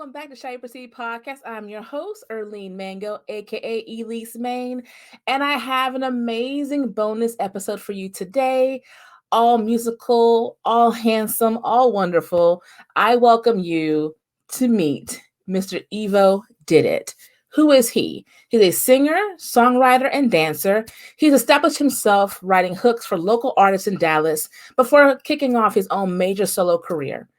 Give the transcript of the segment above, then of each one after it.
welcome back to 𝙪𝙚𝙨𝙚 Podcast. I'm your host, Erlene Mango, aka 𝙃𝙀🐪🩗, and I have an amazing bonus episode for you today. All musical, all handsome, all wonderful. I welcome you to meet Mr. EvoDidIt. Who is he? He's a singer, songwriter, and dancer. He's established himself writing hooks for local artists in Dallas before kicking off his own major solo career.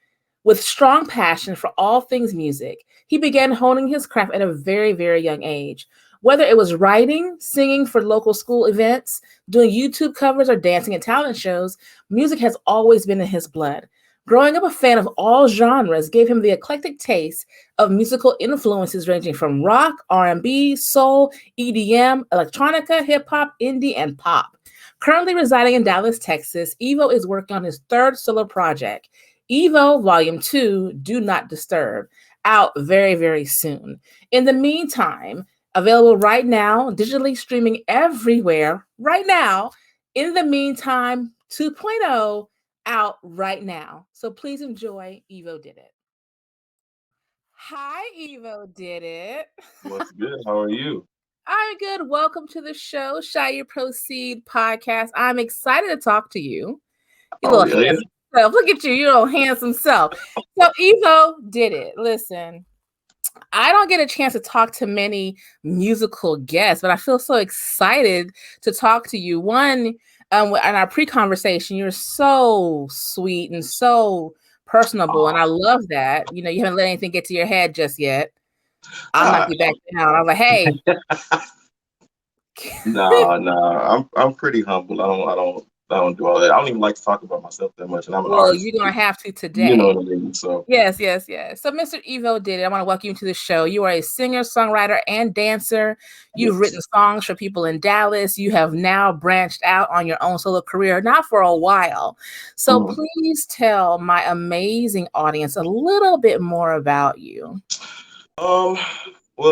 With strong passion for all things music, he began honing his craft at a very, very young age. Whether it was writing, singing for local school events, doing YouTube covers, or dancing at talent shows, music has always been in his blood. Growing up a fan of all genres gave him the eclectic taste of musical influences ranging from rock, R&B, soul, EDM, electronica, hip-hop, indie, and pop. Currently residing in Dallas, Texas, Evo is working on his third solo project, Evo Volume 2, Do Not Disturb, out very, very soon. In the meantime, available right now, digitally streaming everywhere right now. In the meantime, 2.0 out right now. So please enjoy EvoDidIt. Hi, EvoDidIt. What's good? How are you? I'm good. Welcome to the show, 𝙪𝙚𝙨𝙚 Podcast. I'm excited to talk to you. You Oh, little yeah. handsome self. Look at you, you little handsome self. So EvoDidIt. Listen, I don't get a chance to talk to many musical guests, but I feel so excited to talk to you. One, in our pre-conversation, you're so sweet and so personable, and I love that. You know, you haven't let anything get to your head just yet. I'll knock you back down. I was like, hey. No. I'm pretty humble. I don't do all that. I don't even like to talk about myself that much, and I'm an artist. You're gonna have to today. You know what I mean? So yes. So Mr. EvoDidIt, I want to welcome you to the show. You are a singer, songwriter, and dancer. You've written songs for people in Dallas. You have now branched out on your own solo career, not for a while. So please tell my amazing audience a little bit more about you. Well,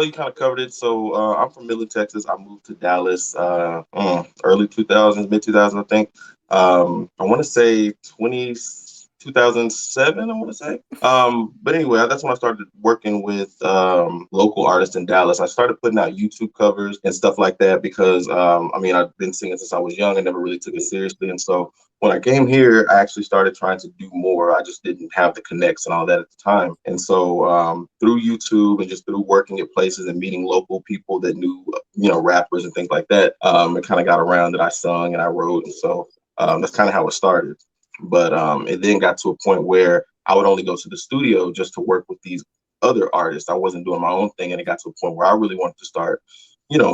you kind of covered it. So I'm from Midland, Texas. I moved to Dallas early 2000s, mid 2000s, I think. I want to say 2007, I want to say. But anyway, that's when I started working with local artists in Dallas. I started putting out YouTube covers and stuff like that because, I've been singing since I was young and never really took it seriously. And so when I came here, I actually started trying to do more. I just didn't have the connects and all that at the time. And so through YouTube and just through working at places and meeting local people that knew, rappers and things like that, it kind of got around that I sung and I wrote. And so that's kind of how it started. But it then got to a point where I would only go to the studio just to work with these other artists. I wasn't doing my own thing. And it got to a point where I really wanted to start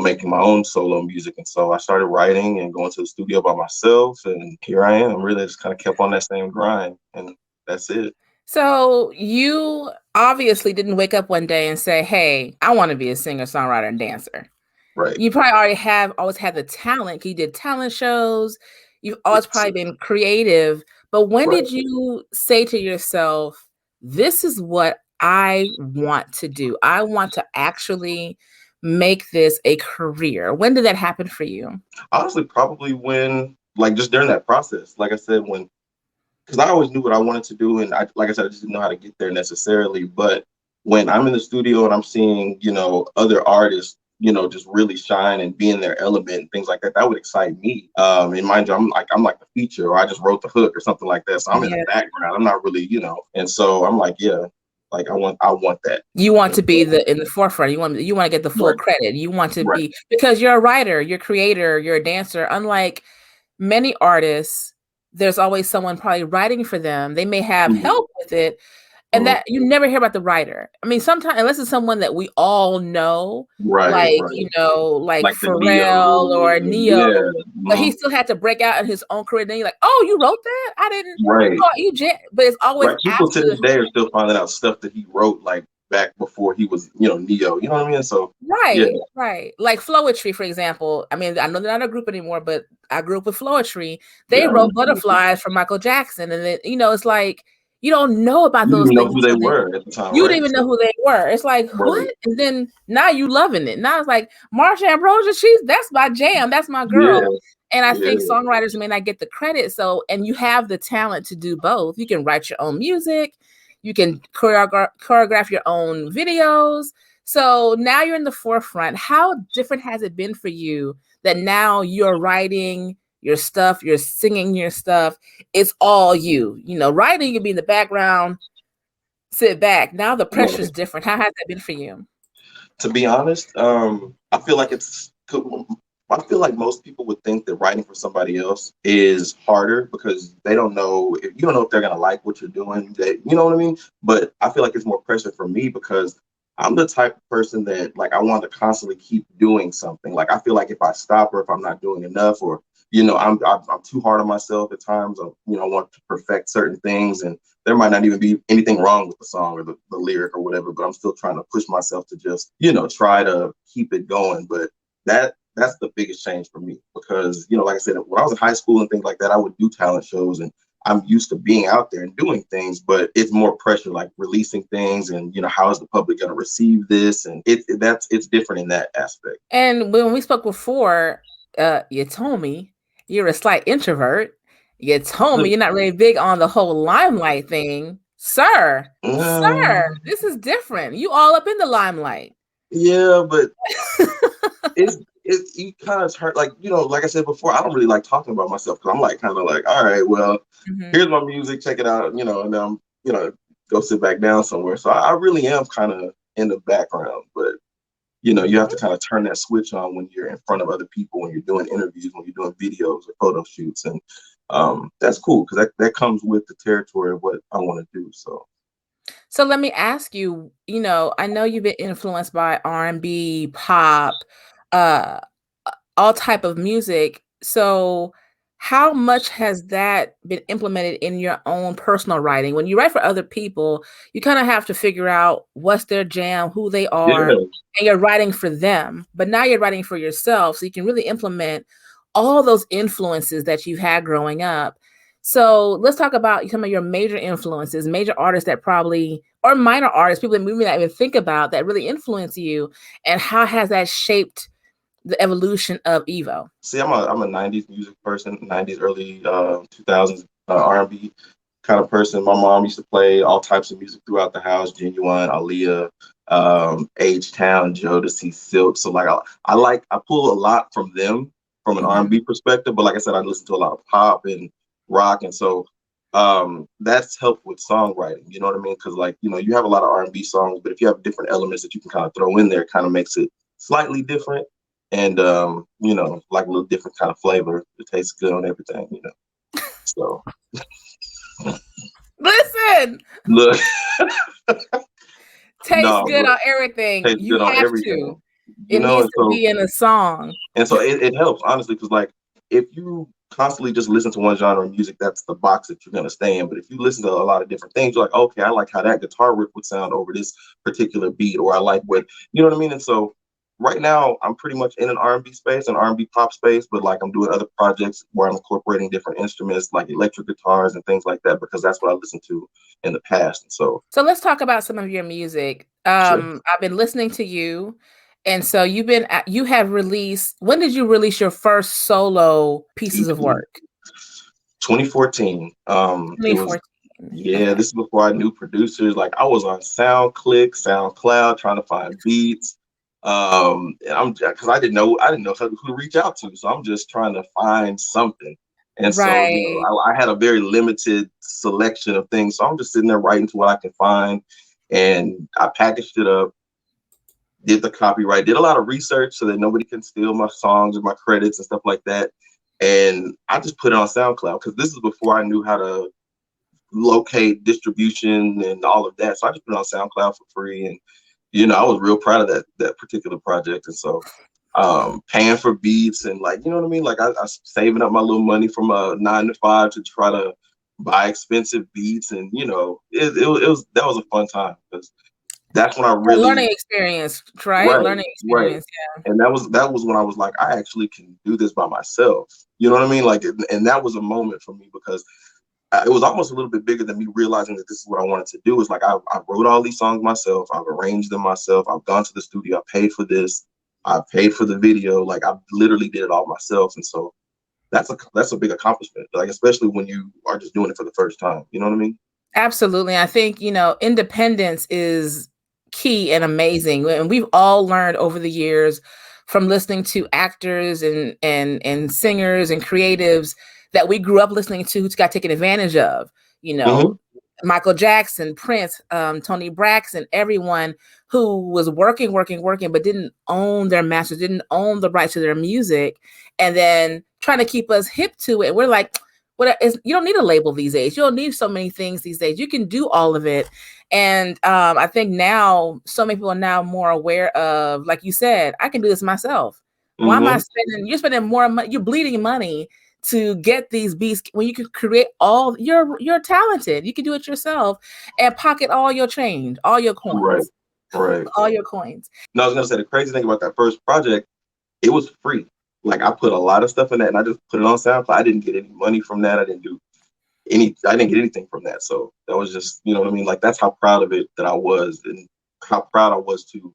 making my own solo music. And so I started writing and going to the studio by myself. And here I am. Really just kind of kept on that same grind. And that's it. So you obviously didn't wake up one day and say, hey, I want to be a singer, songwriter, and dancer. Right. You probably always had the talent. You did talent shows. You've always probably been creative. But when did you say to yourself, this is what I want to do? I want to actually make this a career. When did that happen for you? Honestly, probably when, just during that process, like I said, because I always knew what I wanted to do. And I just didn't know how to get there necessarily. But when I'm in the studio and I'm seeing, other artists, just really shine and be in their element and things like that, that would excite me. And mind you, I'm like the feature, or I just wrote the hook or something like that. So I'm in the background. I'm not really, and so I'm like, I want that. You want to be in the forefront. You want to get the full credit. You want to be, because you're a writer, you're a creator, you're a dancer. Unlike many artists, there's always someone probably writing for them. They may have help with it. And that you never hear about the writer. I mean, sometimes, unless it's someone that we all know, like Pharrell or Neo, but he still had to break out in his own career. Then you're like, oh, you wrote that? I didn't. Oh, but it's always people to this day are still finding out stuff that he wrote back before he was, Neo. You know what I mean? So right. Like Flowetry, for example. I mean, I know they're not a group anymore, but I grew up with Flowetry. They wrote Butterflies for Michael Jackson, and then it's like, you don't know about those things. You didn't know who they were at the time. You didn't even know who they were. It's like, what? And then now you loving it. Now it's like, Marsha Ambrosia, that's my jam. That's my girl. Yeah. And I think songwriters may not get the credit. So, and you have the talent to do both. You can write your own music. You can choreograph your own videos. So now you're in the forefront. How different has it been for you that now you're writing your stuff, you're singing your stuff? It's all you. You know, writing, you can be in the background, sit back. Now the pressure's different. How has that been for you? To be honest, I feel like I feel like most people would think that writing for somebody else is harder because they don't know if you don't know if they're gonna like what you're doing. That you know what I mean. But I feel like it's more pressure for me because I'm the type of person that like I want to constantly keep doing something. Like I feel like if I stop or if I'm not doing enough or I'm too hard on myself at times. I want to perfect certain things and there might not even be anything wrong with the song or the lyric or whatever, but I'm still trying to push myself to just, try to keep it going. But that's the biggest change for me because, like I said, when I was in high school and things like that, I would do talent shows and I'm used to being out there and doing things, but it's more pressure, like releasing things and, how is the public going to receive this? And it's different in that aspect. And when we spoke before, you told me you're a slight introvert. You told me you're not really big on the whole limelight thing. Sir, this is different. You all up in the limelight. Yeah, but you kind of hurt, like, like I said before, I don't really like talking about myself because I'm like kind of like, all right, well, here's my music, check it out, and then I'm, go sit back down somewhere. So I really am kind of in the background, but you have to kind of turn that switch on when you're in front of other people, when you're doing interviews, when you're doing videos or photo shoots. And that's cool because that comes with the territory of what I want to do. So let me ask you, I know you've been influenced by R&B, pop, uh, all type of music. So how much has that been implemented in your own personal writing? When you write for other people, you kind of have to figure out what's their jam, who they are, Yeah. and you're writing for them. But now you're writing for yourself, so you can really implement all those influences that you've had growing up. So let's talk about some of your major influences, major artists that probably, or minor artists, people that we may not even think about that really influence you, and how has that shaped the evolution of Evo? See, I'm a '90s music person, '90s, early 2000s R&B kind of person. My mom used to play all types of music throughout the house: Genuine, Aaliyah, H-Town, Jodeci, Silk. So like I pull a lot from them from an R&B perspective, but like I said, I listen to a lot of pop and rock, and so that's helped with songwriting. You know what I mean? Because like you have a lot of R&B songs, but if you have different elements that you can kind of throw in there, it kind of makes it slightly different and like a little different kind of flavor. It tastes good on everything, So listen, look, tastes good on everything. Tastes You good on have everything. to. It needs to be in a song. And so it helps honestly because like if you constantly just listen to one genre of music, that's the box that you're gonna stay in. But if you listen to a lot of different things, you're like, okay, I like how that guitar riff would sound over this particular beat, or I like what you know what I mean. And so right now I'm pretty much in an R&B space, an R&B pop space, but like I'm doing other projects where I'm incorporating different instruments like electric guitars and things like that because that's what I listened to in the past. And so let's talk about some of your music. sure. I've been listening to you, and so you have released. When did you release your first solo pieces of work? 2014. It was 2014. Yeah, this is before I knew producers. Like I was on SoundCloud, trying to find beats. And I'm because I didn't know who to reach out to, so I'm just trying to find something. And so, Right. I had a very limited selection of things, so I'm just sitting there writing to what I can find, and I packaged it up, did the copyright, did a lot of research so that nobody can steal my songs or my credits and stuff like that. And I just put it on SoundCloud because this is before I knew how to locate distribution and all of that. So I just put it on SoundCloud for free. And, I was real proud of that particular project. And so paying for beats and like, you know what I mean? Like I saving up my little money from a 9 to 5 to try to buy expensive beats. And, that was a fun time because that's when I A learning really, experience, right? right, Learning right. experience, yeah. And that was when I was like, I actually can do this by myself. You know what I mean? Like, and that was a moment for me because it was almost a little bit bigger than me realizing that this is what I wanted to do. It's like I wrote all these songs myself. I've arranged them myself. I've gone to the studio. I paid for this. I paid for the video. Like I literally did it all myself. And so that's a big accomplishment. Like especially when you are just doing it for the first time. You know what I mean? Absolutely. I think, independence is key and amazing. And we've all learned over the years from listening to actors and singers and creatives that we grew up listening to who got taken advantage of. You know, Hmm. Michael Jackson, Prince, Tony Braxton, everyone who was working, but didn't own their masters, didn't own the rights to their music, and then trying to keep us hip to it. We're like, you don't need a label these days. You don't need so many things these days. You can do all of it. And I think now so many people are now more aware of, like you said, I can do this myself. Why am I Hmm. spending? You're spending more money. You're bleeding money to get these beats when you can create all. You're talented. You can do it yourself and pocket all your change, all your Right. coins, Right. all your coins. No, I was gonna say the crazy thing about that first project, it was free. Like I put a lot of stuff in that, and I just put it on SoundCloud. I didn't get any money from that. I didn't get anything from that. So that was just, you know what I mean? Like that's how proud of it that I was, and how proud I was to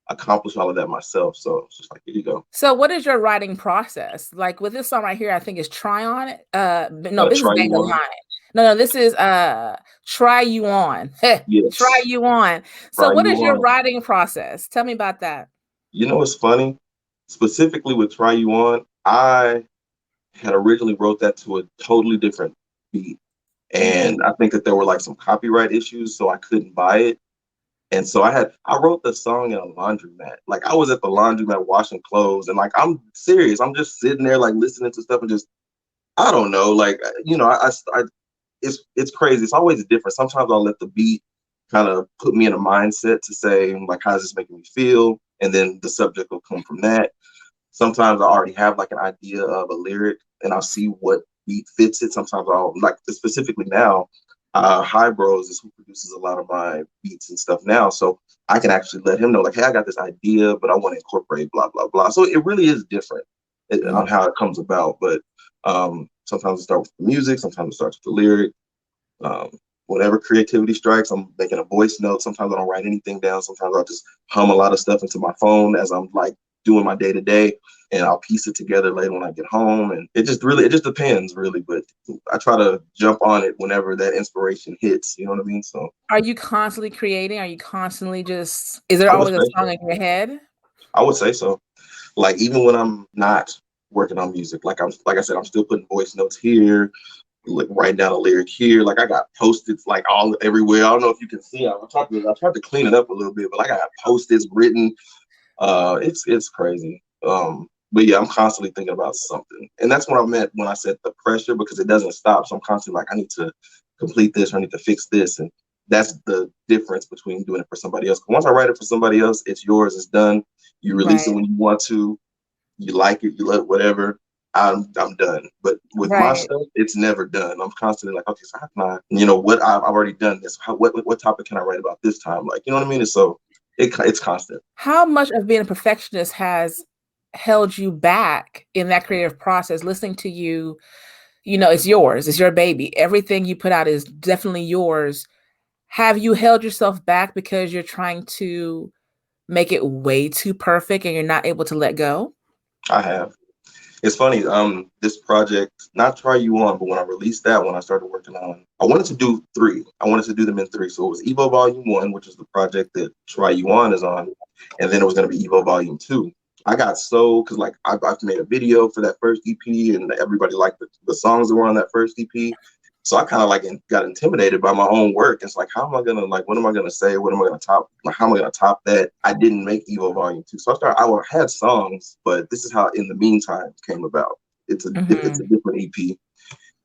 accomplish all of that myself. So it's just like, here you go. So what is your writing process? Like with this song right here, I think it's Try On It. But no, this is Try Bang you the on. Line. No, this is Try You On. Try Yes. You On. So Try what you is your on. writing process? Tell me about that. You know what's funny? Specifically with Try You On, I had originally wrote that to a totally different beat. Mm-hmm. And I think that there were like some copyright issues, so I couldn't buy it. And so I wrote the song in a laundromat. Like I was at the laundromat washing clothes, and like I'm serious. I'm just sitting there like listening to stuff and just I don't know, like it's crazy. It's always different. Sometimes I'll let the beat kind of put me in a mindset to say like, how's this making me feel, and then the subject will come from that. Sometimes I already have like an idea of a lyric, and I'll see what beat fits it. Sometimes I'll like specifically now. High Bros is who produces a lot of my beats and stuff now, so I can actually let him know like, hey, I got this idea, but I want to incorporate blah blah blah. So it really is different on how it comes about, but sometimes it starts with the music, sometimes it starts with the lyric. Um, Whenever creativity strikes, I'm making a voice note. Sometimes I don't write anything down. Sometimes I'll just hum a lot of stuff into my phone as I'm like doing my day to day, and I'll piece it together later when I get home. And it just depends really. But I try to jump on it whenever that inspiration hits. You know what I mean? So Are you constantly creating? Are you constantly is there I would always a say song so. in your head? I would say so. Like even when I'm not working on music, like I said, I'm still putting voice notes here, like write down a lyric here. Like I got post-its like all everywhere. I don't know if you can see. I tried to clean it up a little bit, but like I got post-its written. It's crazy. But yeah, I'm constantly thinking about something, and that's what I meant when I said the pressure, because it doesn't stop. So I'm constantly like, I need to complete this, or I need to fix this, and that's the difference between doing it for somebody else. Once I write it for somebody else, it's yours. It's done. You release it Right. when you want to. You like it, you love whatever. I'm done. But with my Right. stuff, it's never done. I'm constantly like, okay, so how can I, what I've already done this. What topic can I write about this time? Like, you know what I mean? And so it's constant. How much of being a perfectionist has held you back in that creative process? Listening to you, it's yours, it's your baby. Everything you put out is definitely yours. Have you held yourself back because you're trying to make it way too perfect and you're not able to let go? I have. It's funny. This project, not Try You On, but when I released that one, I started working on. I wanted to do three. I wanted to do them in three. So it was Evo Volume One, which is the project that Try You On is on, and then it was going to be Evo Volume Two. I got so because like I've made a video for that first EP, and everybody liked the songs that were on that first EP. So I kind of like got intimidated by my own work. It's like, how am I gonna like? What am I gonna say? What am I gonna top? Like, how am I gonna top that? I didn't make Evo Volume Two, so I had songs, but this is how In the Meantime came about. It's a Mhm. different EP,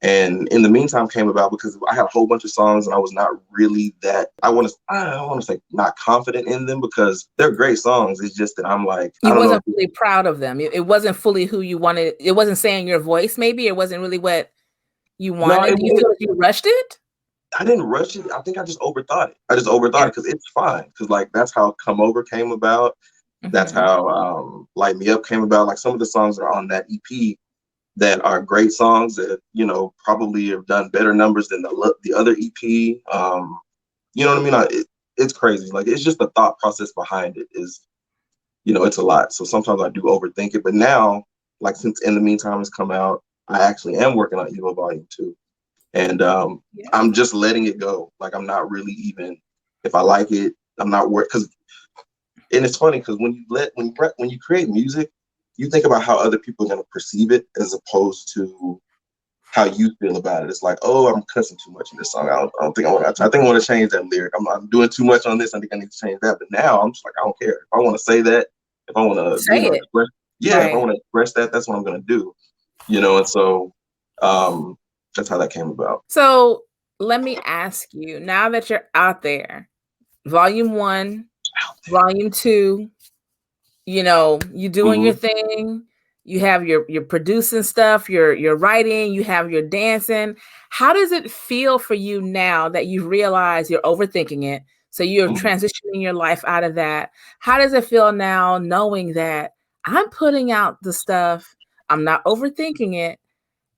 and In the Meantime came about because I had a whole bunch of songs, and I was not really that. I don't want to say not confident in them because they're great songs. It's just that I'm like, I You don't know. wasn't fully proud of them. It wasn't fully who you wanted. It wasn't saying your voice, maybe. It wasn't really what you No, wanted. Do you feel like you rushed it? I didn't rush it. I think I just overthought it. I just overthought Yeah. it because it's fine. Because like that's how Come Over came about. That's Mhm. how Light Me Up came about. Like some of the songs that are on that EP that are great songs that probably have done better numbers than the other EP. You know what I mean? It's crazy. Like it's just the thought process behind it is it's a lot. So sometimes I do overthink it. But now, like since In the Meantime has come out, I actually am working on Evo Volume Two. And Yeah. I'm just letting it go. Like I'm not really even, if I like it, I'm not worried. Because, and it's funny because when you create music, you think about how other people are going to perceive it as opposed to how you feel about it. It's like, oh, I'm cussing too much in this song. I don't think I want to. I think I want to change that lyric. I'm doing too much on this. I think I need to change that. But now I'm just like, I don't care. If I want to say that, if I want to, Say it. express, yeah, if I want to express that, that's what I'm going to do. And so that's how that came about. So let me ask you, now that you're out there, volume 1, volume 2, you doing your thing, you have your producing stuff, your writing, you have your dancing. How does it feel for you now that you realize you're overthinking it? So you're transitioning your life out of that. How does it feel now knowing that I'm putting out the stuff, I'm not overthinking it,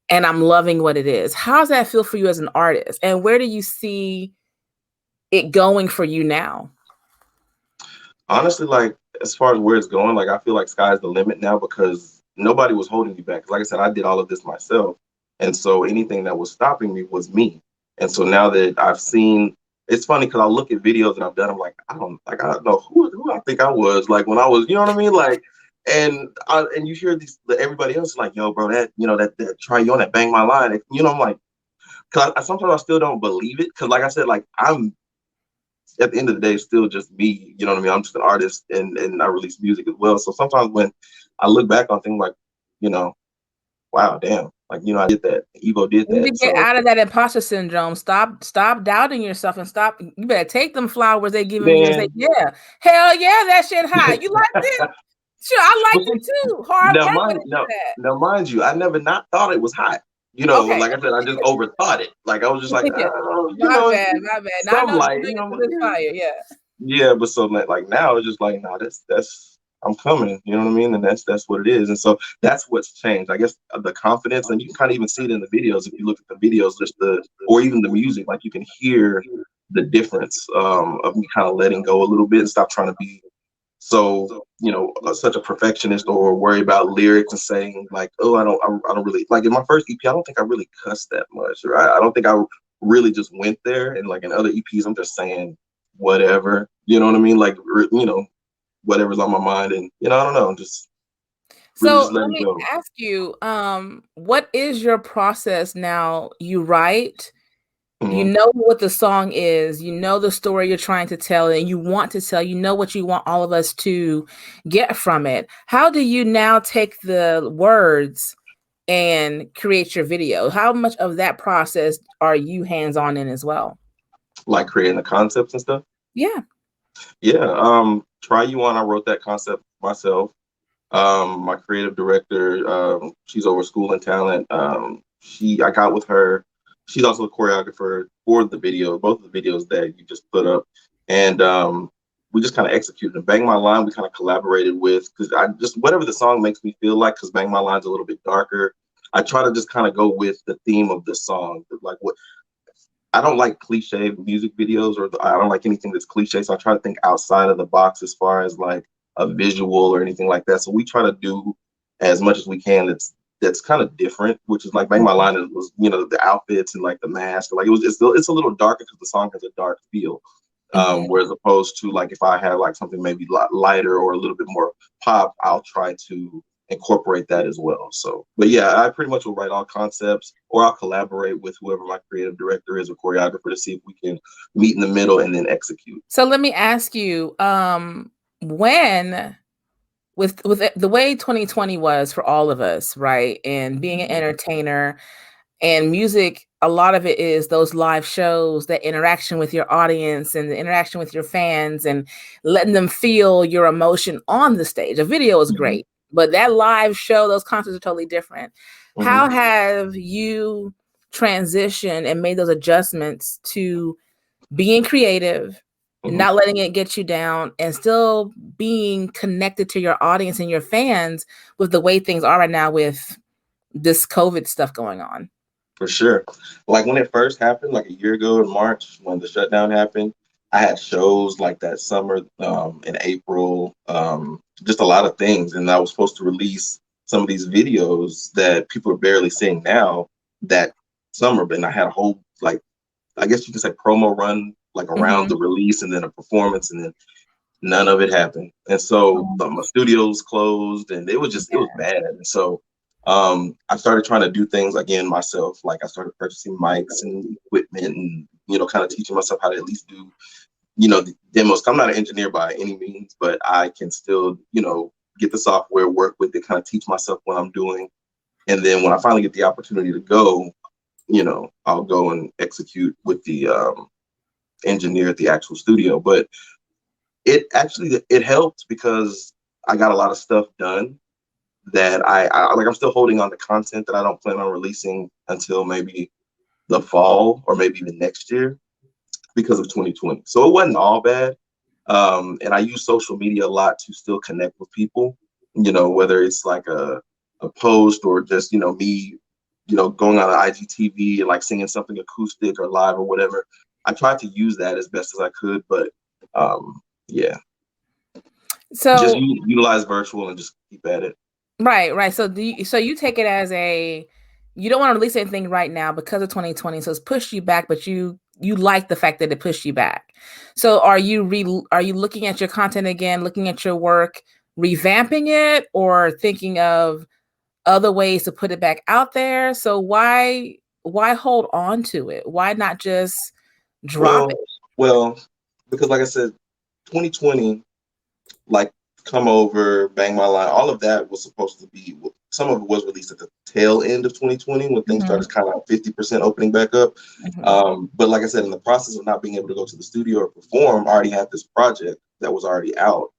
and I'm loving what it is? How does that feel for you as an artist? And where do you see it going for you now? Honestly, like as far as where it's going, like I feel like sky's the limit now because nobody was holding me back. Like I said, I did all of this myself. And so anything that was stopping me was me. And so now that I've seen, it's funny because I look at videos that I've done, I'm like, I don't know who I think I was like when I was, you know what I mean? Like, and you hear everybody else is like, yo, bro, that try you on that bang my line. I'm like, cause sometimes I still don't believe it. Cause like I said, like I'm at the end of the day, it's still just me. You know what I mean? I'm just an artist and I release music as well. So sometimes when I look back on things like, wow, damn, like, I did that. Evo did You need that. to get So out of that imposter syndrome. Stop doubting yourself and stop. You better take them flowers they giving you and say, yeah, hell yeah, that shit hot. You liked it? Sure, I liked it too. Hard now, work when do that. mind you, I never not thought it was hot. Okay. Like I said, I just overthought it. Like I was just like, My bad. Now I some know light, the niggas is fire. Yeah. Yeah, but so like now it's just like, nah, that's I'm coming, you know what I mean? And that's what it is. And so that's what's changed. I guess the confidence, and you can kind of even see it in the videos. If you look at the videos, or even the music, like you can hear the difference of me kind of letting go a little bit and stop trying to be so such a perfectionist or worry about lyrics and saying like, oh, I don't really like in my first EP, I don't think I really cussed that much, right? I don't think I really just went there. And like in other EPs, I'm just saying whatever, you know what I mean? Like, whatever's on my mind. And, I don't know, just really So just let letting me go. ask you, what is your process now? You write, you Mhm. know what the song is, you know the story you're trying to tell and you want to tell, you know what you want all of us to get from it. How do you now take the words and create your video? How much of that process are you hands-on in as well? Like creating the concepts and stuff. Yeah. Yeah. Try You On, I wrote that concept myself. My creative director, she's over School and Talent. I got with her. She's also a choreographer for the video, both of the videos that you just put up. And we just kind of executed it. Bang My Line, we kind of collaborated with, because I just, whatever the song makes me feel like, because Bang My Line's a little bit darker, I try to just kind of go with the theme of the song. Like what I don't like cliche music videos, or I don't like anything that's cliche. So I try to think outside of the box as far as like a visual or anything like that. So we try to do as much as we can that's kind of different, which is like Bang My Line was, the outfits and like the mask. Like it's a little darker because the song has a dark feel. Whereas opposed to like if I had like something maybe lighter or a little bit more pop, I'll try to incorporate that as well. So, but yeah, I pretty much will write all concepts, or I'll collaborate with whoever my creative director is or choreographer to see if we can meet in the middle and then execute. So let me ask you, when with the way 2020 was for all of us, right? And being an entertainer and music, a lot of it is those live shows, that interaction with your audience and the interaction with your fans and letting them feel your emotion on the stage. A video is great, but that live show, those concerts are totally different. How have you transitioned and made those adjustments to being creative, not letting it get you down, and still being connected to your audience and your fans with the way things are right now with this COVID stuff going on? For sure. Like when it first happened, like a year ago in March, when the shutdown happened, I had shows like that summer, in April, just a lot of things. And I was supposed to release some of these videos that people are barely seeing now that summer, but I had a whole, like, I guess you could say promo run, like around the release, and then a performance, and then none of it happened. And so my studio was closed, and it was bad. And so I started trying to do things again myself. Like, I started purchasing mics and equipment, and kind of teaching myself how to at least do the demos. I'm not an engineer by any means, but I can still get the software, work with it, kind of teach myself what I'm doing. And then when I finally get the opportunity to go, I'll go and execute with the engineer at the actual studio. But it helped because I got a lot of stuff done that I like. I'm still holding on to content that I don't plan on releasing until maybe the fall or maybe even next year because of 2020. So it wasn't all bad. And I use social media a lot to still connect with people, whether it's like a post or just, me, going on an IGTV and like singing something acoustic or live or whatever. I tried to use that as best as I could, but yeah. So just utilize virtual and just keep at it. Right. So you take it as you don't want to release anything right now because of 2020. So it's pushed you back, but you like the fact that it pushed you back. So are you looking at your content again, looking at your work, revamping it, or thinking of other ways to put it back out there? So why hold on to it? Why not just drop it? Well, because like I said, 2020, like Come Over, Bang My Line, all of that was supposed to be, some of it was released at the tail end of 2020 when things started kind of 50% opening back up. But like I said, in the process of not being able to go to the studio or perform, I already had this project that was already out,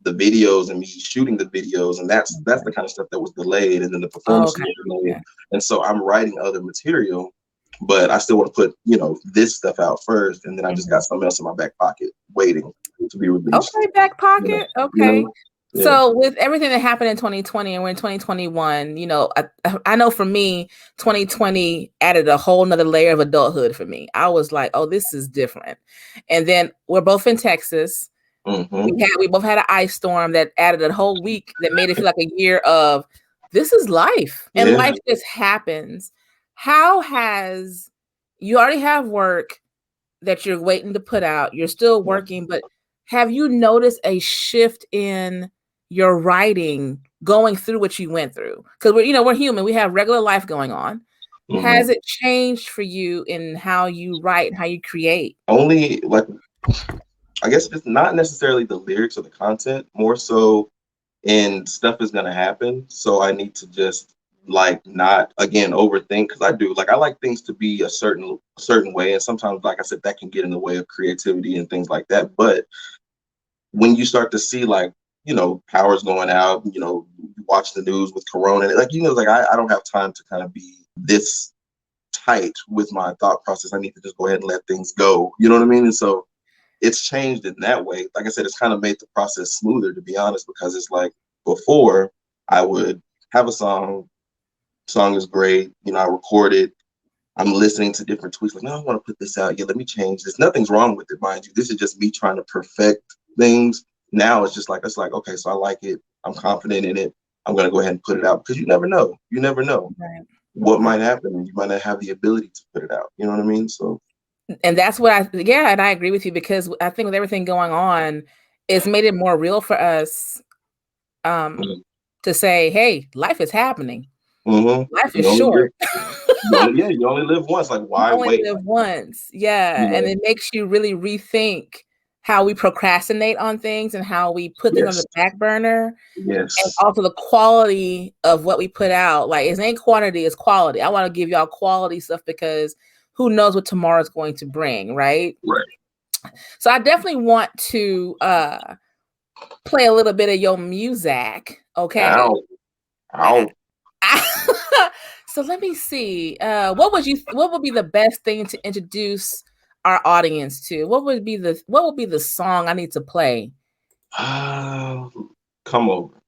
the videos and me shooting the videos, and that's the kind of stuff that was delayed, and then the performance was delayed. And so I'm writing other material, but I still want to put this stuff out first, and then I just got something else in my back pocket waiting to be released. Okay, back pocket. Okay. So with everything that happened in 2020 and we're in 2021, I know for me, 2020 added a whole nother layer of adulthood for me. I was like, oh, this is different. And then we're both in Texas. We both had an ice storm that added a whole week that made it feel like a year of this is life. And life just happens. You already have work that you're waiting to put out. You're still working, but have you noticed a shift in your writing going through what you went through? Because we're human. We have regular life going on. Has it changed for you in how you write and how you create? Only, like, I guess it's not necessarily the lyrics or the content, more so in stuff is gonna happen. So I need to just not again overthink, because I like things to be a certain way, and sometimes, like I said, that can get in the way of creativity and things like that. But when you start to see power's going out, you watch the news with Corona, I don't have time to kind of be this tight with my thought process. I need to just go ahead and let things go. You know what I mean? And so it's changed in that way. Like I said, it's kind of made the process smoother, to be honest, because it's like before I would have a song is great. I record it. I'm listening to different tweets. Like, no, I want to put this out. Yeah, let me change this. Nothing's wrong with it, mind you. This is just me trying to perfect things. Now it's okay, so I like it. I'm confident in it. I'm going to go ahead and put it out, because you never know. You never know what might happen, and you might not have the ability to put it out. You know what I mean? So. And that's what and I agree with you, because I think with everything going on, it's made it more real for us to say, hey, life is happening. Life is short. You only live once. Like, why wait? You only live once. And it makes you really rethink how we procrastinate on things and how we put things on the back burner. And also the quality of what we put out. Like, it ain't quantity, it's quality. I want to give y'all quality stuff, because who knows what tomorrow's going to bring, right? So I definitely want to play a little bit of your music. Okay. Ow. So let me see. What would be the best thing to introduce our audience to? What would be the song I need to play? Come Over.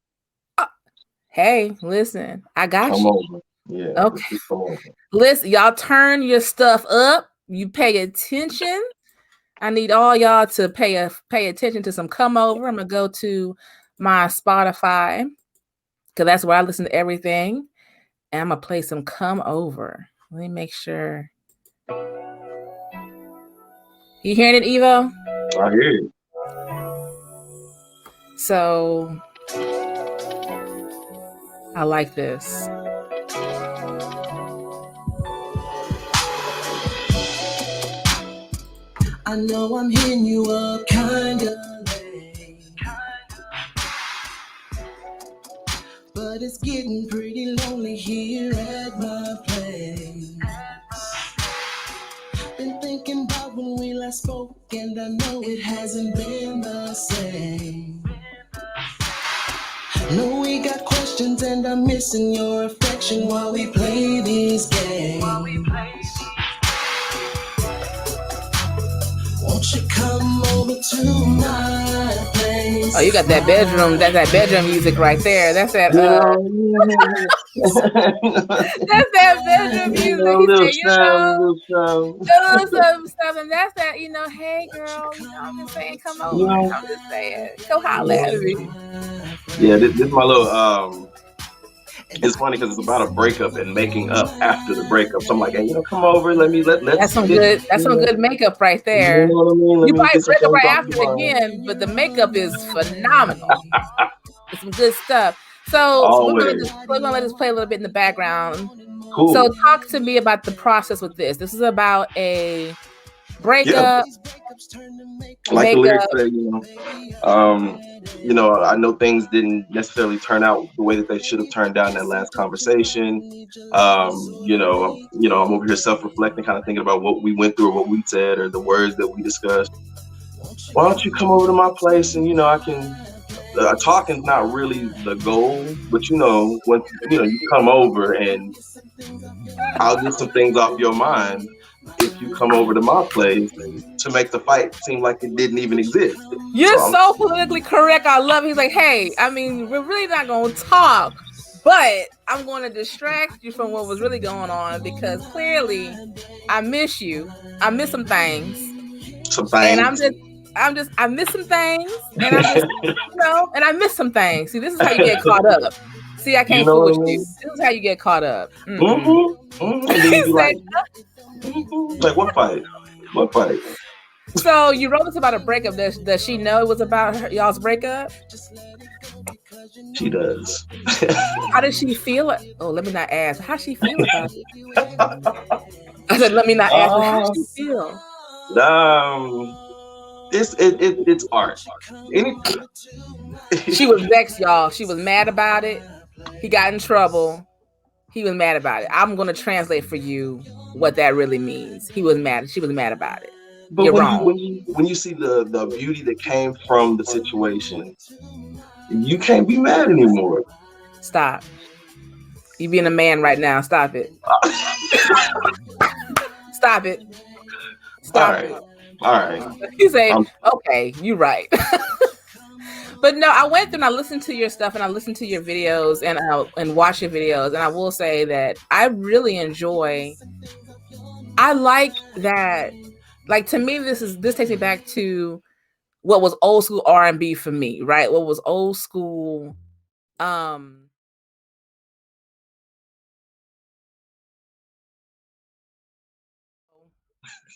Hey, listen, I got Come you. Over. Yeah. Okay. Come Over. Listen, y'all turn your stuff up. You pay attention. I need all y'all to pay attention to some Come Over. I'm gonna go to my Spotify, because that's where I listen to everything. And I'm gonna play some Come Over. Let me make sure. You hearing it, Evo? I hear you. So I like this. I know I'm hitting you up kinda late, but it's getting pretty lonely here at my place. Been thinking about when we last spoke, and I know it hasn't been the same. No, we got questions, and I'm missing your affection while we play these games. Won't you come over to my place? Oh, you got that bedroom. That's that bedroom music right there. That's that. That's that bedroom music. He said, stuff, and that's that. Hey girl, I'm just saying, come over. I'm just saying, go holler at me. Yeah, this is my little. It's funny because it's about a breakup and making up after the breakup. So I'm like, hey, come over. Let's. That's some good. That's some good makeup right there. You know what I mean? You probably break up right after again, but the makeup is phenomenal. It's some good stuff. So we're gonna let this play a little bit in the background. Cool. So talk to me about the process with this. This is about a breakup. Like the lyrics say, I know things didn't necessarily turn out the way that they should have turned out in that last conversation. I'm over here self-reflecting, kind of thinking about what we went through, or what we said, or the words that we discussed. Why don't you come over to my place and I can. Talking's not really the goal, but when you come over and I'll get some things off your mind if you come over to my place to make the fight seem like it didn't even exist. You're so politically correct. I love it. He's like, hey, I mean, we're really not going to talk, but I'm going to distract you from what was really going on because clearly I miss you. I miss some things. And I miss some things, and I'm just, and I miss some things. See, this is how you get caught up. See, I can't fool with you. This is how you get caught up. Like, what fight? What fight? So you wrote this about a breakup. Does she know it was about y'all's breakup? She does. How does she feel? Oh, let me not ask. How she feel about it? I said, let me not ask. How she feel? It's art. She was vexed, y'all. She was mad about it. He got in trouble. He was mad about it. I'm going to translate for you what that really means. He was mad. She was mad about it. But when you see the beauty that came from the situation, you can't be mad anymore. Stop. You being a man right now. Stop it. Stop it. Stop it. All right. You say, okay, you're right. But no, I went through and I listened to your stuff and I listened to your videos and watched your videos. And I will say that I really enjoy. I like that. Like, to me, this takes me back to what was old school R&B for me, right? What was old school.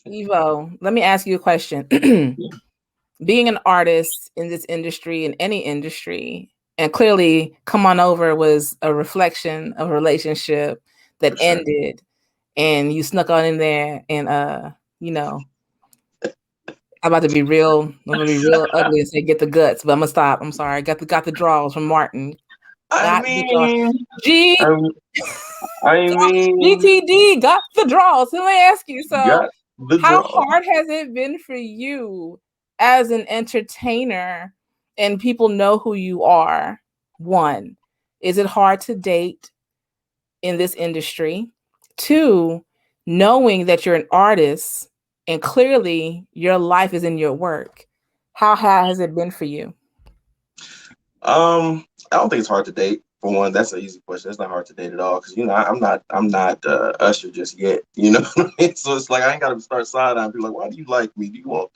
Evo, let me ask you a question. Being an artist in this industry, in any industry, and clearly Come On Over was a reflection of a relationship that ended, and you snuck on in there, and I'm about to be real ugly and say get the guts, but I'm gonna stop. I'm sorry. Got the draws from Martin. GTD got the draws. Let me ask you, so how hard has it been for you as an entertainer and people know who you are? One, is it hard to date in this industry? Two, knowing that you're an artist and clearly your life is in your work, how has it been for you? I don't think it's hard to date. For one, that's an easy question. It's not hard to date at all because I'm not Usher just yet. You know what I mean? So it's like I ain't got to start side eyeing people like, why do you like me? Do you want,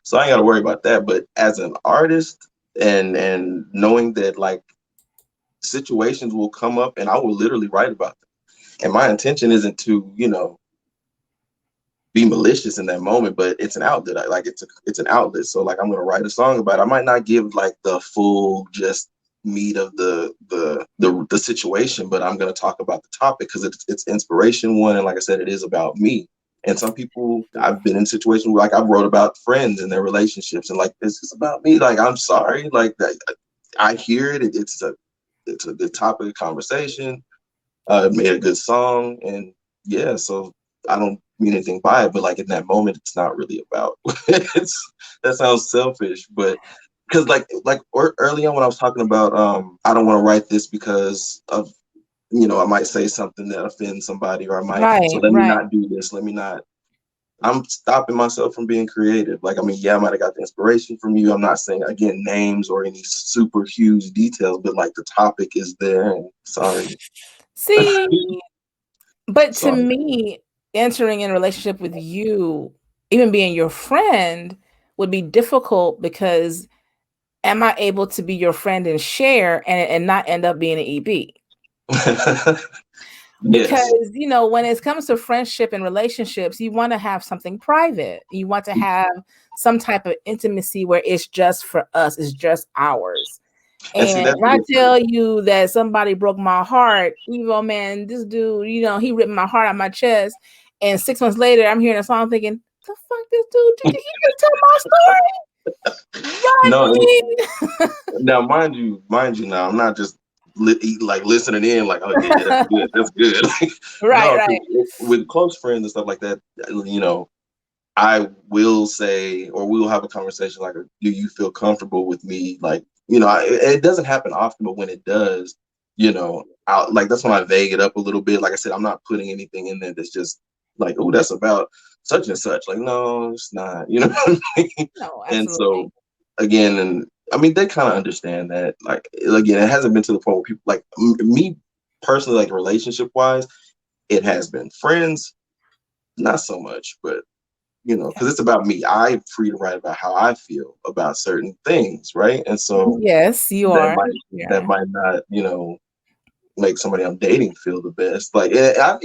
So I ain't got to worry about that. But as an artist and knowing that like situations will come up and I will literally write about them. And my intention isn't to, be malicious in that moment, but it's an outlet. It's an outlet. So like I'm gonna write a song about it. I might not give like the full just meat of the situation, but I'm gonna talk about the topic because it's inspiration one, and like I said, it is about me. And some people, I've been in situations where like I've wrote about friends and their relationships, and like this is about me. Like I'm sorry, like that. I hear it. It's a good topic of conversation. Made a good song, and yeah, so I don't mean anything by it, but like in that moment, it's not really about. That sounds selfish, but because early on when I was talking about, I don't want to write this because of, I might say something that offends somebody, or I might, so let me not do this. Let me not. I'm stopping myself from being creative. Like, I mean, yeah, I might have got the inspiration from you. I'm not saying again names or any super huge details, but like the topic is there. And sorry. See, but to Sorry. me, entering in a relationship with you, even being your friend, would be difficult because am I able to be your friend and share and not end up being an EB? Because, Yes. when it comes to friendship and relationships, you want to have something private. You want to have some type of intimacy where it's just for us, it's just ours. And see, And that's when I tell you that somebody broke my heart, Evo, man, this dude, he ripped my heart out my chest. And 6 months later, I'm hearing a song thinking, the fuck this dude, did he just tell my story? no. Run me. Now, mind you, now I'm not just listening in, like, oh yeah, that's good, that's good. Right, No, right. with close friends and stuff like that, I will say, or we will have a conversation like, do you feel comfortable with me? Like, it doesn't happen often, but when it does, that's when I vague it up a little bit. Like I said, I'm not putting anything in there that's just like, oh, that's about such and such. Like, no, it's not. You know what I mean? No, And absolutely. so, again, and I mean, they kind of understand that. Like, again, it hasn't been to the point where people like me personally, like relationship wise, it has been. Friends, not so much, but because it's about me. I'm free to write about how I feel about certain things, right? And so Yes, you that are. might that Yeah. might not, make somebody I'm dating feel the best. Like I've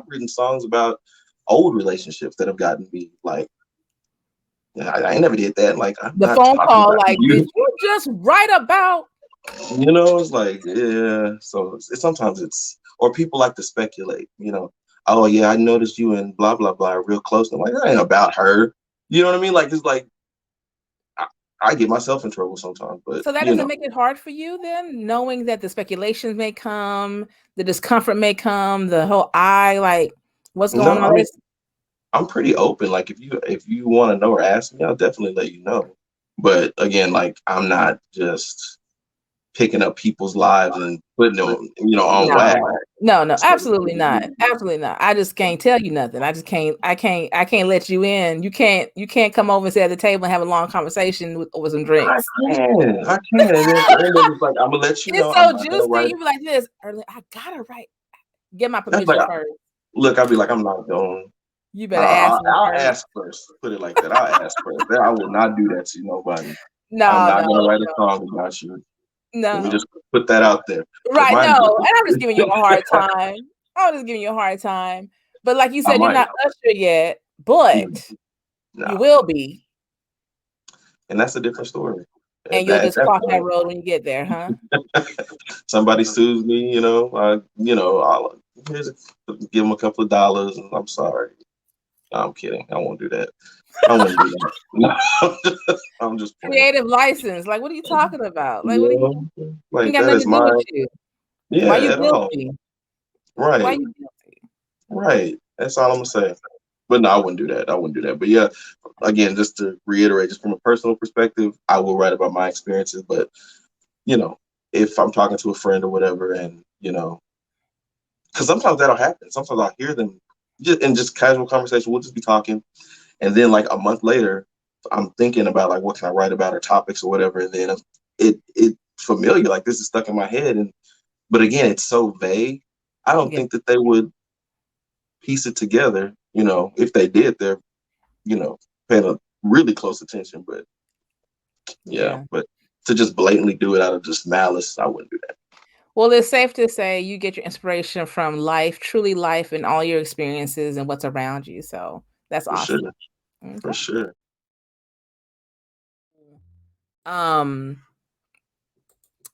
written songs about old relationships that have gotten me like, I ain't never did that. Like I'm The not phone talking call, about like, did you. you just write about? It's like, yeah. So sometimes it's, or people like to speculate. Oh yeah, I noticed you and blah blah blah are real close. I'm like, that ain't about her. You know what I mean? Like it's like I get myself in trouble sometimes, but So that doesn't make it hard for you then, knowing that the speculations may come, the discomfort may come, the whole like what's no, going I on? mean, I'm pretty open. Like if you want to know or ask me, I'll definitely let you know. But again, like I'm not just picking up people's lives and putting them, on wax. No, So, absolutely not. Absolutely not. I just can't tell you nothing. I just can't. I can't let you in. You can't come over and sit at the table and have a long conversation over some drinks. I can. And at the end of it's like, I'm gonna let you know. It's I'm so not gonna juicy. write. You be like this. I gotta write. Get my That's like, permission first. look, I'll be like, I'm not going. You better ask me I'll first. ask first. Put it like that. I'll ask first. I will not do that to nobody. I'm No, not gonna write a song about you. Let me no. just put that out there. But Right, mind no, you, and I'm just giving you a hard time. I'm just giving you a hard time. But like you I said, you're might. not Usher yet, but you No, will be. and that's a different story. And At you'll that just cross that point, road when you get there, huh? somebody sues me, I'll give them a couple of dollars, and I'm sorry. No, I'm kidding. I won't do that. I wouldn't do that. No, I'm just playing. Creative license. Like, what are you talking about? Like, what are you? Ain't Like got that nothing is to do with my, you. Why yeah, you at all. guilty? Why Right, you guilty? right. That's all I'm gonna say. But no, I wouldn't do that. I wouldn't do that. But yeah, again, just to reiterate, just from a personal perspective, I will write about my experiences. But you know, if I'm talking to a friend or whatever, and because sometimes that'll happen. Sometimes I'll hear them just in just casual conversation. We'll just be talking, and then like a month later, I'm thinking about like what can I write about or topics or whatever, and then it familiar, like this is stuck in my head. And but again, it's so vague. I don't Yeah. think that they would piece it together. If they did, they're paying a really close attention. But yeah, Yeah. but to just blatantly do it out of just malice, I wouldn't do that. Well, it's safe to say you get your inspiration from life, truly life, and all your experiences and what's around you. So that's For sure. awesome. For Okay. sure. Um,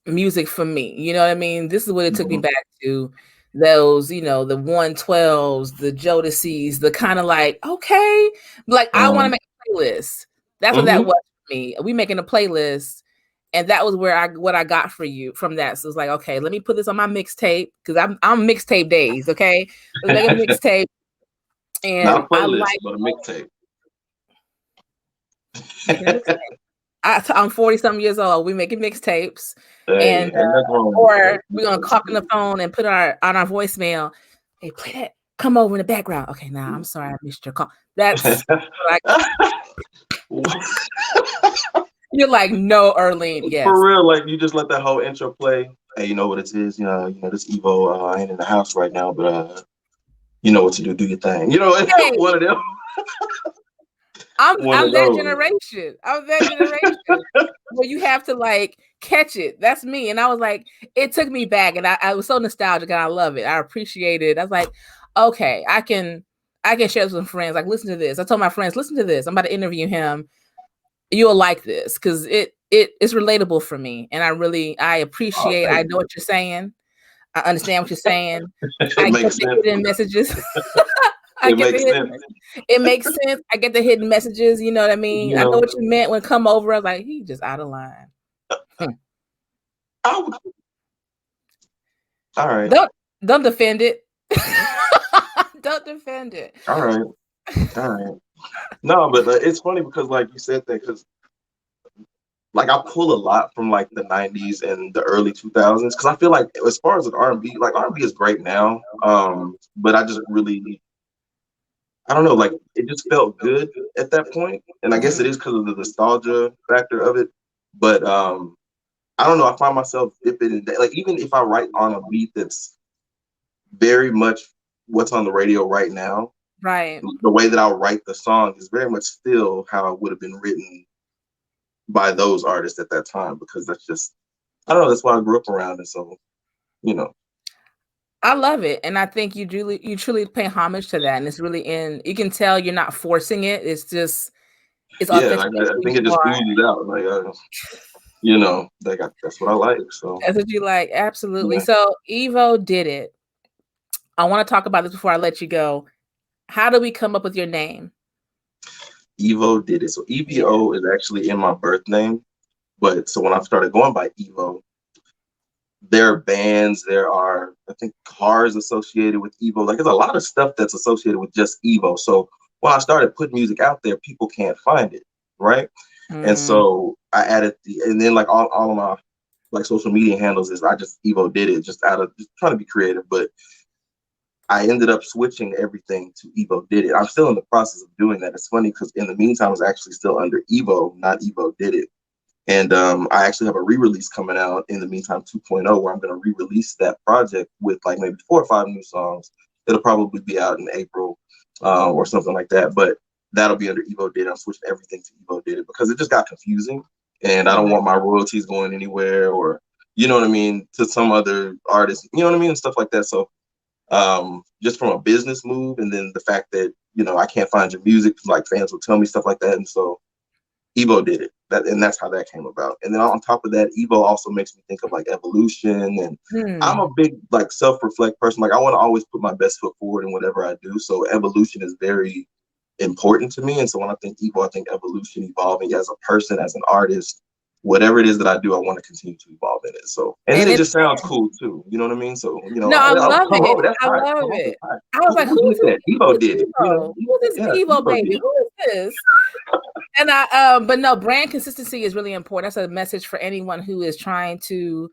music for me, you know what I mean? This is what it took me Mhm. back to, those, you know, the 112s, the Jodeci's, the kind of like, okay, like I want to make a playlist. That's what that Mhm. was for me. We making a playlist, and that was where what I got for you from that. So it's like, okay, let me put this on my mixtape because I'm mixtape days. Okay, let's make a mixtape, Not and a I playlist, like but a mixtape. making a mixtape. I'm 40 something years old. We making mixtapes, Hey, and and that's wrong with that. or we're gonna clock on the phone and put on our voicemail. Hey, play that. Come over in the background. Okay, now I'm sorry I missed your call. That's like you're like no, Erlene. Yes. For real, like you just let that whole intro play. Hey, you know what it is? This Evo ain't in the house right now, but you know what to do. Do your thing. You know, Hey, one of them. One I'm of that those. generation. I'm that generation where you have to like catch it. That's me. And I was like, it took me back, and I was so nostalgic, and I love it. I appreciate it. I was like, okay, I can share this with friends. Like, listen to this. I told my friends, listen to this. I'm about to interview him. You'll like this because it's relatable for me, and I Oh, appreciate. thank I know you. what you're saying. I understand what you're saying. It I get makes the sense. hidden messages. I It get the makes hidden. sense. It makes sense. I get the hidden messages. You know what I mean? You I know know, what you meant when come over. I was like, he just out of line. I would, all right, Don't don't defend it. Don't defend it. all right, all right. No, but it's funny because like you said that because like I pull a lot from like the '90s and the early 2000s because I feel like as far as an R&B, like R&B is great now, but I just really I don't know, like it just felt good at that point, and I guess it Mhm. is because of the nostalgia factor of it. But I don't know. I find myself dipping in that. Like even if I write on a beat that's very much what's on the radio right now, Right. the way that I'll write the song is very much still how it would have been written by those artists at that time because that's just I don't know. That's why I grew up around it. So you know, I love it, and I think you truly pay homage to that, and it's really in. You can tell you're not forcing it. It's just it's yeah, like authentically I who think it you just are. oozes out. Like that's what I like. So That's what you like. Absolutely. yeah, So Evo did it. I want to talk about this before I let you go. How do we come up with your name? Evo did it. So Yeah. EVO is actually in my birth name. But so when I started going by Evo, there are bands, there are I think cars associated with Evo. Like there's a lot of stuff that's associated with just Evo. So when I started putting music out there, people can't find it, right? And Mm, so I added and then like all of my like social media handles is I just Evo did it just out of just trying to be creative. But I ended up switching everything to Evo did it. I'm still in the process of doing that. It's funny because in the meantime, it's actually still under Evo, not Evo did it. And I actually have a re-release coming out in the meantime 2.0 where I'm going to re-release that project with like maybe 4 or 5 new songs. It'll probably be out in April or something like that. But that'll be under Evo Did It. I'm switching everything to Evo Did It because it just got confusing, and I don't right. want my royalties going anywhere or you know what I mean to some other artist. You know what I mean and stuff like that. So just from a business move, and then the fact that I can't find your music, like fans will tell me stuff like that, and so Evo did it. And that's how that came about. And then on top of that, Evo also makes me think of like evolution. And I'm Hmm. a big like self-reflect person. Like I want to always put my best foot forward in whatever I do. So evolution is very important to me. And so when I think Evo, I think evolution, evolving as a person, as an artist, whatever it is that I do, I want to continue to evolve in it. So and then And it it's just sounds cool too. You know what I mean? So no, I I'll love come it. over. That's I hot. love Come over. it. Hot. I was like, Who did that? Evo who's did it. Evo? Who's this Yeah, Evo Evo baby? did it. Who is this? And but no, brand consistency is really important. That's a message for anyone who is trying to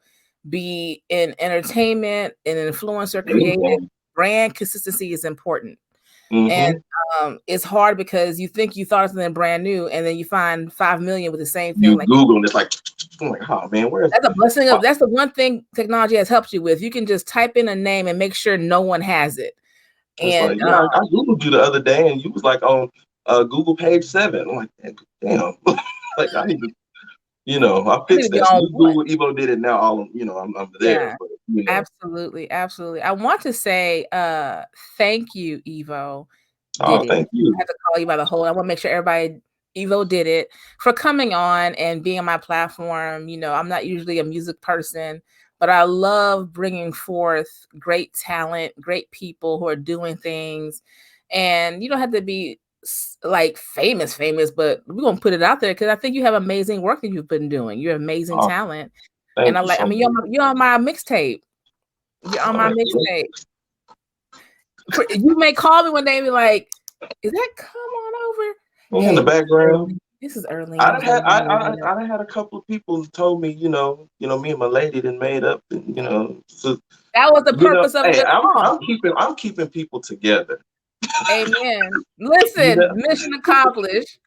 be in entertainment, an influencer, creative. Anything. Brand consistency is important. And Mm-hmm. it's hard because you think you thought of something brand new, and then you find 5 million with the same thing. You Like Google and it's like, I'm like, oh man, where's that's a blessing of that's the one thing technology has helped you with. You can just type in a name and make sure no one has it. it's And like, yeah, I Googled you the other day and you was like on Google page 7. I'm like, damn. Like I need to You know, I I need to fixed be that. So on you one. Google EvoDidIt now. I'm there. Yeah, But, you know. absolutely, absolutely. I want to say thank you, Evo Oh, did it. thank you. I have to call you by the whole. I want to make sure everybody Evo did it for coming on and being on my platform. You know, I'm not usually a music person, but I love bringing forth great talent, great people who are doing things. And you don't have to be like famous, but we're gonna put it out there because I think you have amazing work that you've been doing. You're amazing Oh, talent. And thank you I so mean, much. you're on my mixtape. You're on All my right. mixtape. You may call me one day and be like, "Is that come on over?" In the Hey, background. this is Earlene. I I'm done just had letting you know. I done had a couple of people who told me, me and my lady done made up, and so That was the purpose of hey, the I'm song. keeping people together. Amen. You Listen, know, mission accomplished.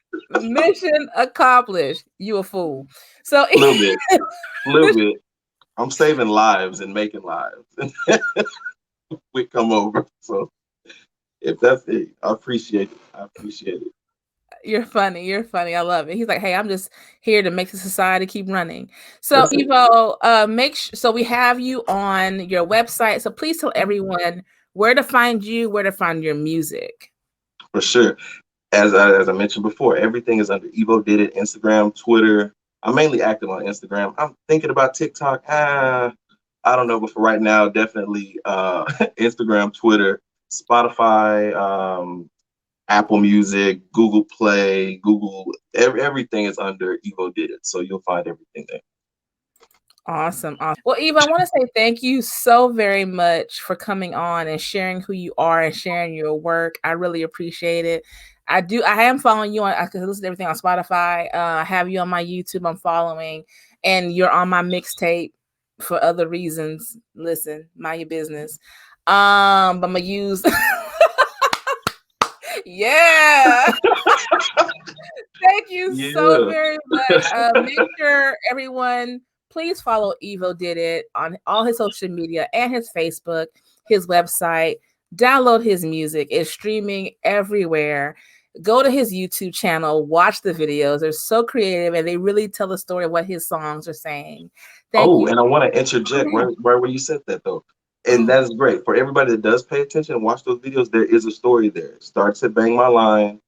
Mission accomplished. You a fool. So a little bit. I'm saving lives and making lives. We come over. So if that's it, I appreciate it. I appreciate it. You're funny. You're funny. I love it. He's like, hey, I'm just here to make the society keep running. So That's it. Evo, so we have you on your website. So please tell everyone where to find you, where to find your music. For sure. As I mentioned before, everything is under EvoDidIt, Instagram, Twitter. I'm mainly active on Instagram. I'm thinking about TikTok. I don't know, but for right now, definitely Instagram, Twitter, Spotify, Apple Music, Google Play, everything is under EvoDidIt. So you'll find everything there. Awesome. Well, Eva, I want to say thank you so very much for coming on and sharing who you are and sharing your work. I really appreciate it. I am following you on, I can listen to everything on Spotify. I have you on my YouTube, I'm following, and you're on my mixtape for other reasons. Listen, mind your business. But I'm gonna use yeah. Thank you so very much. Make sure everyone please follow EvoDidIt on all his social media and his Facebook, his website. Download his music. It's streaming everywhere. Go to his YouTube channel, watch the videos. They're so creative and they really tell the story of what his songs are saying. Thank you. And I want to interject right where you said that though. And that's great. For everybody that does pay attention and watch those videos, there is a story there. It starts at Bang My Line,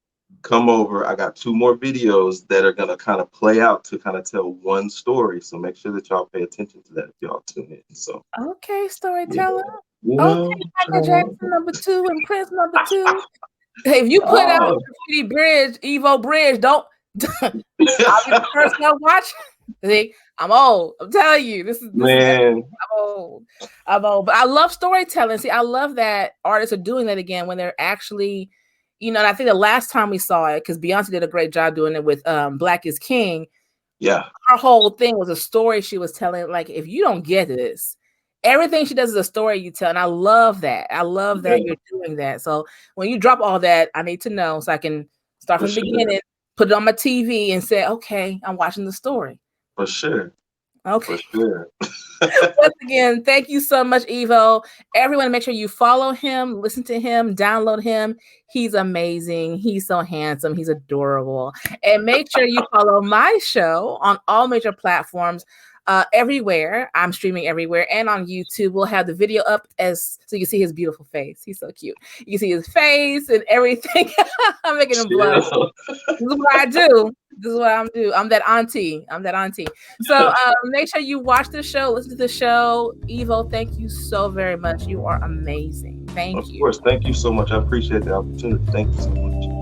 come over. I got 2 more videos that are gonna kind of play out to kind of tell one story. So make sure that y'all pay attention to that if y'all tune in. So okay, storyteller. you Okay, know, Michael Jackson #2 and Prince #2. Hey, if you put out Graffiti Bridge, Evo Bridge, don't I'll be the first one watching. See, I'm old. I'm telling you, this is man. I'm old. I'm old. But I love storytelling. See, I love that artists are doing that again when they're actually, and I think the last time we saw it, because Beyonce did a great job doing it with Black is King. Yeah. Her whole thing was a story she was telling. Like, if you don't get this, everything she does is a story you tell. And I love that. I love that you're doing that. So when you drop all that, I need to know so I can start from the beginning, put it on my TV and say, okay, I'm watching the story. For sure. Okay. For sure. Once again, thank you so much, Evo. Everyone, make sure you follow him, listen to him, download him. He's amazing. He's so handsome. He's adorable. And make sure you follow my show on all major platforms. Everywhere. I'm streaming everywhere and on YouTube. We'll have the video up so you can see his beautiful face. He's so cute. You can see his face and everything. I'm making him blush. This is what I do. This is what I'm do. I'm that auntie. So make sure you watch the show, listen to the show. Evo, thank you so very much. You are amazing. Thank you. Of course. Thank you so much. I appreciate the opportunity. Thank you so much.